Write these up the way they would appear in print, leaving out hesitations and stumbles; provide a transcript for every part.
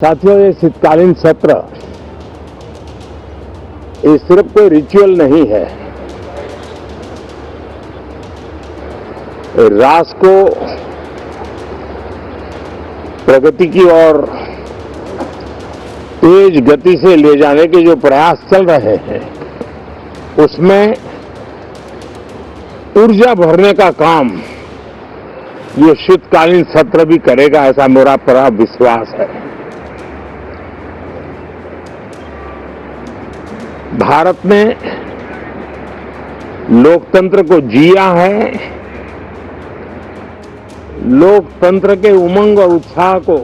साथियों, ये शीतकालीन सत्र ये सिर्फ कोई रिचुअल नहीं है। राष्ट्र को प्रगति की ओर तेज गति से ले जाने के जो प्रयास चल रहे हैं, उसमें ऊर्जा भरने का काम ये शीतकालीन सत्र भी करेगा, ऐसा मेरा पूरा विश्वास है। भारत ने लोकतंत्र को जिया है, लोकतंत्र के उमंग और उत्साह को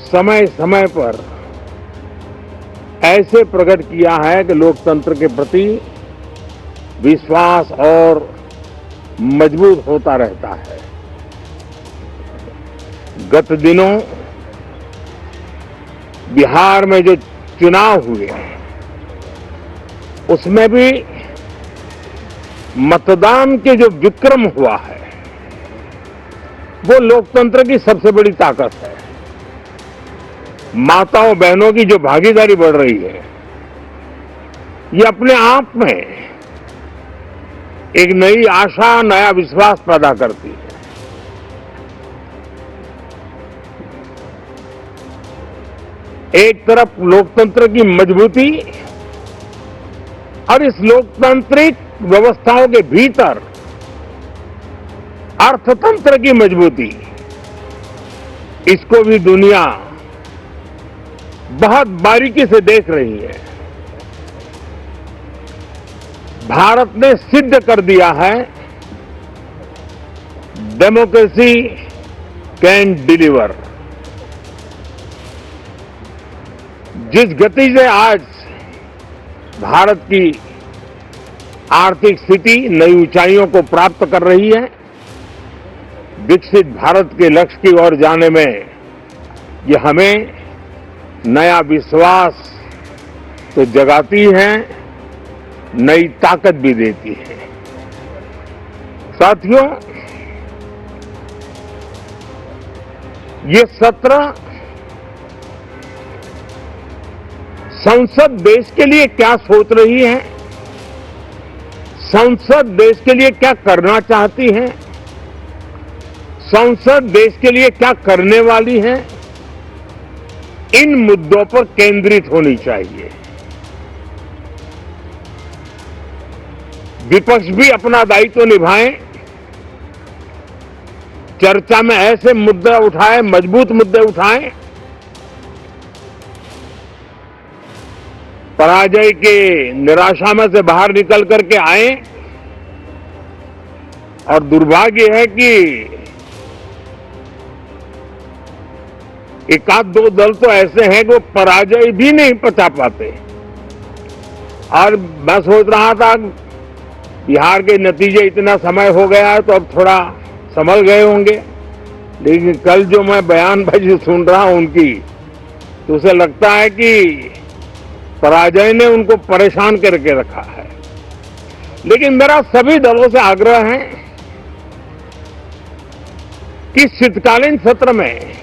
समय समय पर ऐसे प्रकट किया है कि लोकतंत्र के प्रति विश्वास और मजबूत होता रहता है। गत दिनों बिहार में जो चुनाव हुए, उसमें भी मतदान के जो विक्रम हुआ है, वो लोकतंत्र की सबसे बड़ी ताकत है। माताओं बहनों की जो भागीदारी बढ़ रही है, ये अपने आप में एक नई आशा, नया विश्वास पैदा करती है। एक तरफ लोकतंत्र की मजबूती और इस लोकतांत्रिक व्यवस्थाओं के भीतर अर्थतंत्र की मजबूती, इसको भी दुनिया बहुत बारीकी से देख रही है। भारत ने सिद्ध कर दिया है, डेमोक्रेसी कैन डिलीवर। जिस गति से आज भारत की आर्थिक स्थिति नई ऊंचाइयों को प्राप्त कर रही है, विकसित भारत के लक्ष्य की ओर जाने में ये हमें नया विश्वास तो जगाती है, नई ताकत भी देती है। साथियों, ये सत्र संसद देश के लिए क्या सोच रही है, संसद देश के लिए क्या करना चाहती है, संसद देश के लिए क्या करने वाली है, इन मुद्दों पर केंद्रित होनी चाहिए। विपक्ष भी अपना दायित्व निभाएं, चर्चा में ऐसे मुद्दे उठाएं, मजबूत मुद्दे उठाएं, पराजय के निराशा में से बाहर निकल करके आए। और दुर्भाग्य है कि एक आध दो दल तो ऐसे हैं कि वो पराजय भी नहीं पचा पाते। और मैं सोच रहा था बिहार के नतीजे इतना समय हो गया है तो अब थोड़ा संभल गए होंगे, लेकिन कल जो मैं बयानबाजी सुन रहा हूं उनकी, तो उसे लगता है कि पराजय ने उनको परेशान करके रखा है। लेकिन मेरा सभी दलों से आग्रह है कि शीतकालीन सत्र में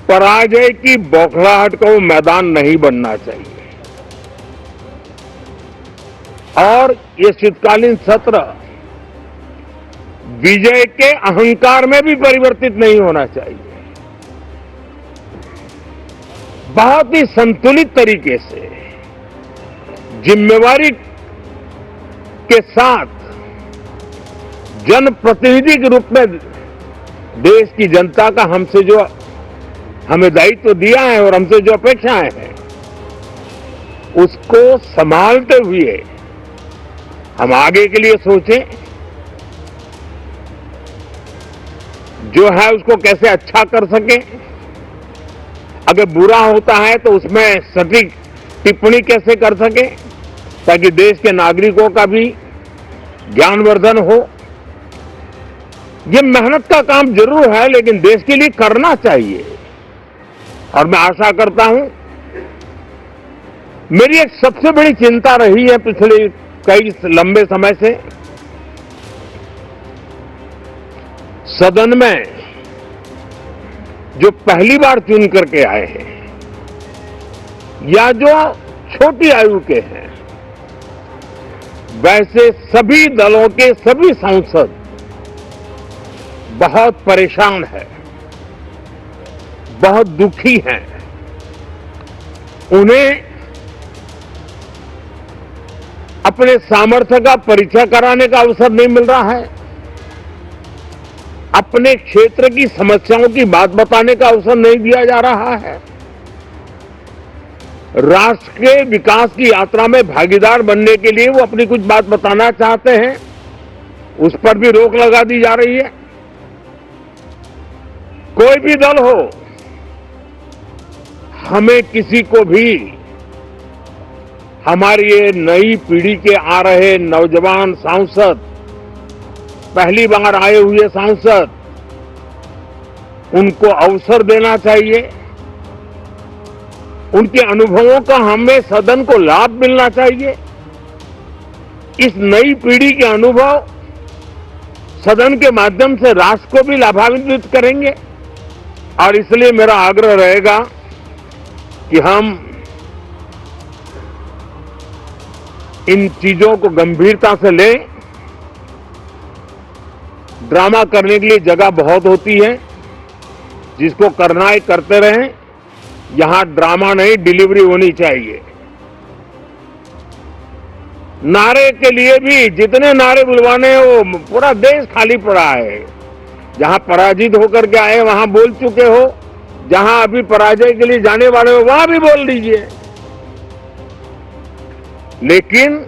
पराजय की बौखलाहट को मैदान नहीं बनना चाहिए। और ये शीतकालीन सत्र विजय के अहंकार में भी परिवर्तित नहीं होना चाहिए। बहुत ही संतुलित तरीके से, जिम्मेवारी के साथ, जनप्रतिनिधि के रूप में देश की जनता का हमसे जो हमें दायित्व दिया है और हमसे जो अपेक्षाएं हैं, उसको संभालते हुए हम आगे के लिए सोचें, जो है उसको कैसे अच्छा कर सकें। अगर बुरा होता है तो उसमें सटीक टिप्पणी कैसे कर सके, ताकि देश के नागरिकों का भी ज्ञानवर्धन हो। ये मेहनत का काम जरूर है, लेकिन देश के लिए करना चाहिए। और मैं आशा करता हूं, मेरी एक सबसे बड़ी चिंता रही है पिछले कई लंबे समय से, सदन में जो पहली बार चुन करके आए हैं या जो छोटी आयु के हैं, वैसे सभी दलों के सभी सांसद बहुत परेशान हैं, बहुत दुखी हैं। उन्हें अपने सामर्थ्य का परिचय कराने का अवसर नहीं मिल रहा है, अपने क्षेत्र की समस्याओं की बात बताने का अवसर नहीं दिया जा रहा है। राष्ट्र के विकास की यात्रा में भागीदार बनने के लिए वो अपनी कुछ बात बताना चाहते हैं, उस पर भी रोक लगा दी जा रही है। कोई भी दल हो, हमें किसी को भी हमारी ये नई पीढ़ी के आ रहे नौजवान सांसद, पहली बार आए हुए सांसद, उनको अवसर देना चाहिए। उनके अनुभवों का हमें सदन को लाभ मिलना चाहिए। इस नई पीढ़ी के अनुभव सदन के माध्यम से राष्ट्र को भी लाभान्वित करेंगे और इसलिए मेरा आग्रह रहेगा कि हम इन चीजों को गंभीरता से लें। ड्रामा करने के लिए जगह बहुत होती है, जिसको करना है करते रहें। यहां ड्रामा नहीं, डिलीवरी होनी चाहिए। नारे के लिए भी जितने नारे बुलवाने हैं, वो पूरा देश खाली पड़ा है। जहां पराजित होकर के आए वहां बोल चुके हो, जहां अभी पराजय के लिए जाने वाले हो वहां भी बोल दीजिए, लेकिन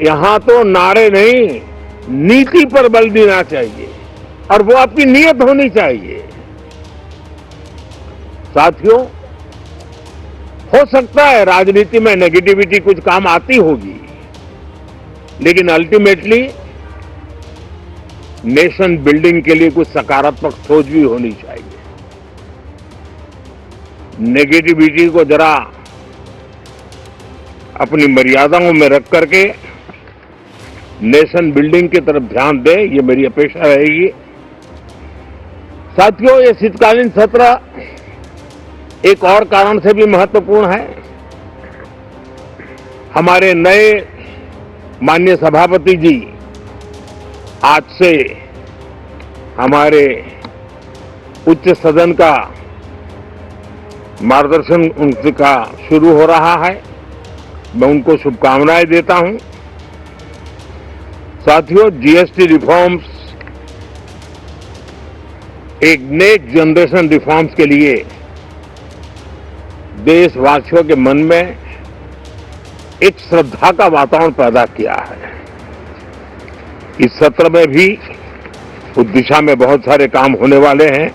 यहां तो नारे नहीं, नीति पर बल देना चाहिए और वो आपकी नीयत होनी चाहिए। साथियों, हो सकता है राजनीति में नेगेटिविटी कुछ काम आती होगी, लेकिन अल्टीमेटली नेशन बिल्डिंग के लिए कुछ सकारात्मक सोच भी होनी चाहिए। नेगेटिविटी को जरा अपनी मर्यादाओं में रख करके नेशन बिल्डिंग की तरफ ध्यान दें, ये मेरी अपेक्षा रहेगी। साथियों, ये शीतकालीन सत्र एक और कारण से भी महत्वपूर्ण है। हमारे नए माननीय सभापति जी आज से हमारे उच्च सदन का मार्गदर्शन उनका शुरू हो रहा है। मैं उनको शुभकामनाएं देता हूं। साथियों, जीएसटी रिफॉर्म्स एक नेक्स्ट जनरेशन रिफॉर्म्स के लिए देशवासियों के मन में एक श्रद्धा का वातावरण पैदा किया है। इस सत्र में भी उस दिशा में बहुत सारे काम होने वाले हैं।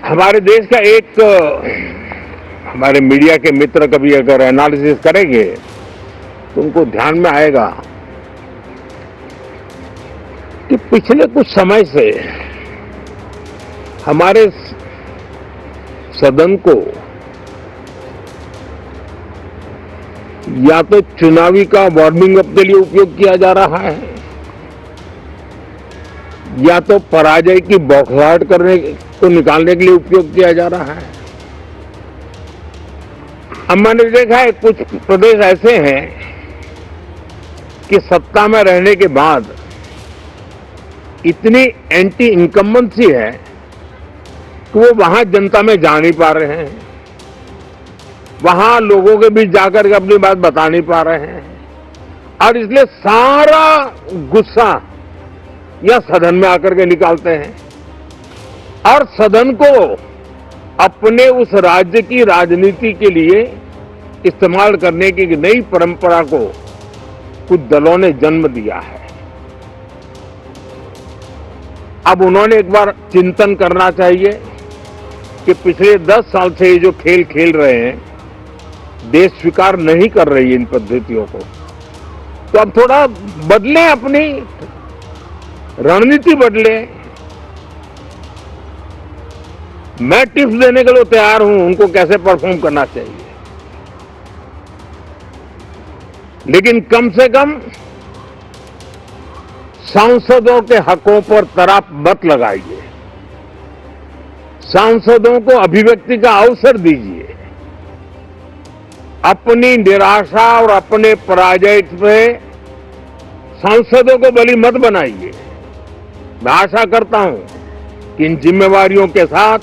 हमारे देश का एक हमारे मीडिया के मित्र कभी अगर एनालिसिस करेंगे तो उनको ध्यान में आएगा कि पिछले कुछ समय से हमारे सदन को या तो चुनावी का वार्मिंग अप के लिए उपयोग किया जा रहा है, या तो पराजय की बौखलाहट करने को निकालने के लिए उपयोग किया जा रहा है। अब मैंने देखा है कुछ प्रदेश ऐसे हैं कि सत्ता में रहने के बाद इतनी एंटी इनकम्बेंसी है कि वो वहां जनता में जा नहीं पा रहे हैं, वहां लोगों के बीच जाकर के अपनी बात बता नहीं पा रहे हैं, और इसलिए सारा गुस्सा या सदन में आकर के निकालते हैं और सदन को अपने उस राज्य की राजनीति के लिए इस्तेमाल करने की नई परंपरा को कुछ दलों ने जन्म दिया है। अब उन्होंने एक बार चिंतन करना चाहिए कि पिछले 10 साल से ये जो खेल खेल रहे हैं, देश स्वीकार नहीं कर रही है इन पद्धतियों को, तो अब थोड़ा बदलें, अपनी रणनीति बदलें। मैं टिप्स देने के लिए तैयार हूं उनको कैसे परफॉर्म करना चाहिए, लेकिन कम से कम सांसदों के हकों पर तराप मत लगाइए, सांसदों को अभिव्यक्ति का अवसर दीजिए, अपनी निराशा और अपने पराजय पे सांसदों को बलि मत बनाइए। मैं आशा करता हूं कि इन जिम्मेवारियों के साथ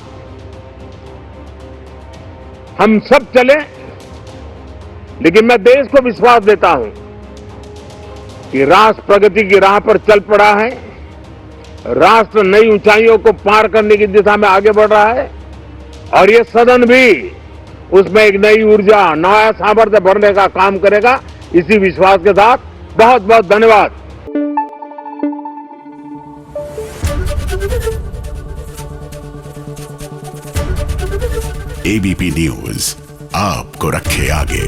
हम सब चलें, लेकिन मैं देश को विश्वास देता हूं कि राष्ट्र प्रगति की राह पर चल पड़ा है, राष्ट्र नई ऊंचाइयों को पार करने की दिशा में आगे बढ़ रहा है और ये सदन भी उसमें एक नई ऊर्जा, नया सामर्थ्य भरने का काम करेगा। इसी विश्वास के साथ बहुत बहुत धन्यवाद। एबीपी न्यूज आपको रखे आगे।